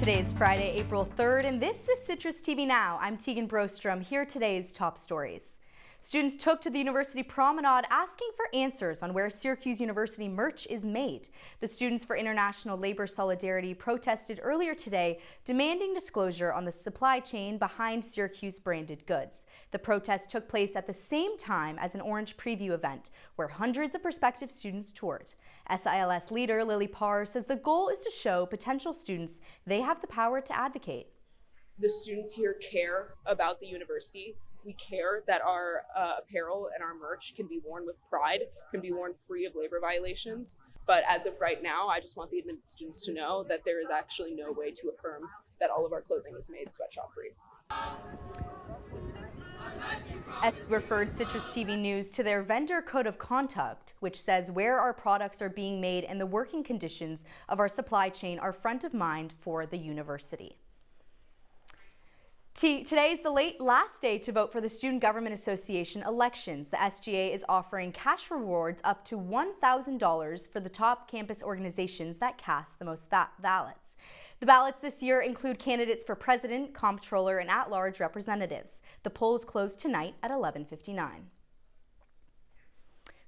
Today is Friday, April 3rd, and this is Citrus TV Now. I'm Teaghan Brostrom. Here are today's top stories. Students took to the University Promenade asking for answers on where Syracuse University merch is made. The Students for International Labor Solidarity protested earlier today, demanding disclosure on the supply chain behind Syracuse branded goods. The protest took place at the same time as an Orange Preview event, where hundreds of prospective students toured. SILS leader Lily Parr says the goal is to show potential students they have the power to advocate. The students here care about the university. We care that our apparel and our merch can be worn with pride, can be worn free of labor violations. But as of right now, I just want the admitted students to know that there is actually no way to affirm that all of our clothing is made sweatshop free. Referred Citrus TV News to their vendor code of conduct, which says where our products are being made and the working conditions of our supply chain are front of mind for the university. Today is the last day to vote for the Student Government Association elections. The SGA is offering cash rewards up to $1,000 for the top campus organizations that cast the most ballots. The ballots this year include candidates for president, comptroller, and at-large representatives. The polls close tonight at 11:59.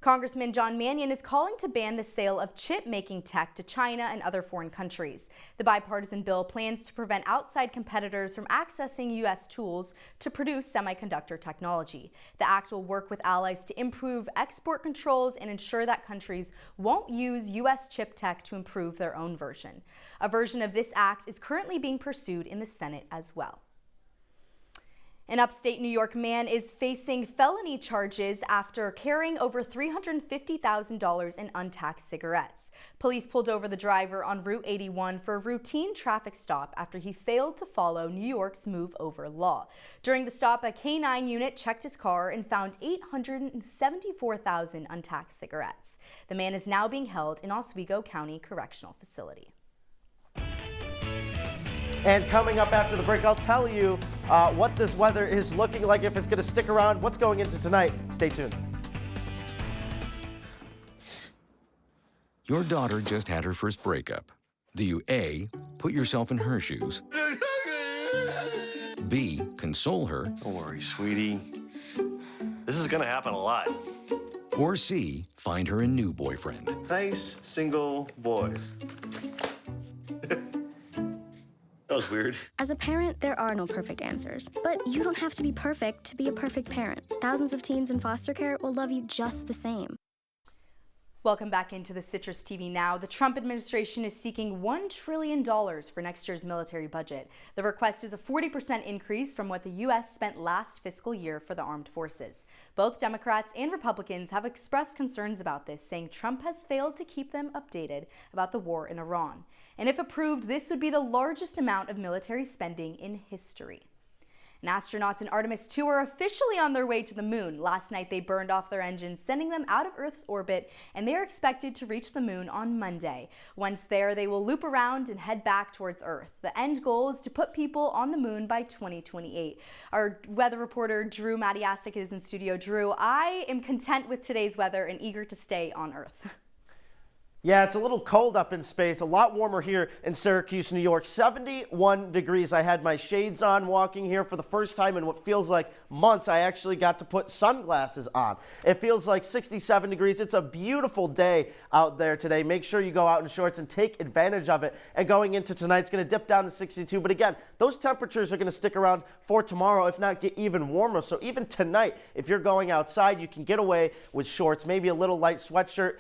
Congressman John Mannion is calling to ban the sale of chip-making tech to China and other foreign countries. The bipartisan bill plans to prevent outside competitors from accessing U.S. tools to produce semiconductor technology. The act will work with allies to improve export controls and ensure that countries won't use U.S. chip tech to improve their own version. A version of this act is currently being pursued in the Senate as well. An upstate New York man is facing felony charges after carrying over $350,000 in untaxed cigarettes. Police pulled over the driver on Route 81 for a routine traffic stop after he failed to follow New York's move over law. During the stop, a K-9 unit checked his car and found 874,000 untaxed cigarettes. The man is now being held in Oswego County Correctional Facility. And coming up after the break, I'll tell you what this weather is looking like, if it's going to stick around, what's going into tonight. Stay tuned. Your daughter just had her first breakup. Do you A, put yourself in her shoes? B, console her? Don't worry, sweetie. This is going to happen a lot. Or C, find her a new boyfriend? Nice single boys. That was weird. As a parent, there are no perfect answers. But you don't have to be perfect to be a perfect parent. Thousands of teens in foster care will love you just the same. Welcome back into the Citrus TV Now. The Trump administration is seeking $1 trillion for next year's military budget. The request is a 40% increase from what the U.S. spent last fiscal year for the armed forces. Both Democrats and Republicans have expressed concerns about this, saying Trump has failed to keep them updated about the war in Iran. And if approved, this would be the largest amount of military spending in history. And astronauts in Artemis 2 are officially on their way to the moon. Last night they burned off their engines, sending them out of Earth's orbit, and they are expected to reach the moon on Monday. Once there, they will loop around and head back towards Earth. The end goal is to put people on the moon by 2028. Our weather reporter Drew Matyasik is in studio. Drew, I am content with today's weather and eager to stay on Earth. Yeah, it's a little cold up in space, a lot warmer here in Syracuse, New York. 71 degrees. I had my shades on walking here for the first time in what feels like months. I actually got to put sunglasses on. It feels like 67 degrees. It's a beautiful day out there today. Make sure you go out in shorts and take advantage of it. And going into tonight, it's going to dip down to 62. But again, those temperatures are going to stick around for tomorrow, if not get even warmer. So even tonight, if you're going outside, you can get away with shorts, maybe a little light sweatshirt.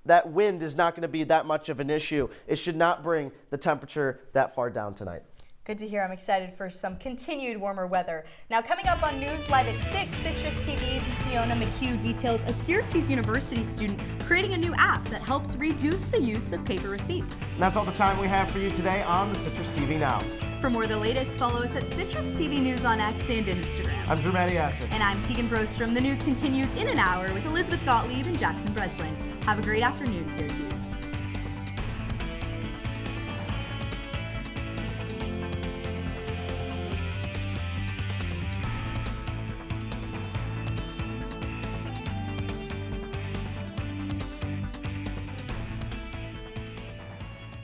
That wind is not going to be that much of an issue. It should not bring the temperature that far down tonight. Good to hear. I'm excited for some continued warmer weather. Now, coming up on News Live at 6, Citrus TV's Fiona McHugh details a Syracuse University student creating a new app that helps reduce the use of paper receipts. And that's all the time we have for you today on the Citrus TV Now. For more of the latest, follow us at Citrus TV News on X and Instagram. I'm Drew Matyasik. And I'm Teaghan Brostrom. The news continues in an hour with Elizabeth Gottlieb and Jackson Breslin. Have a great afternoon, Syracuse.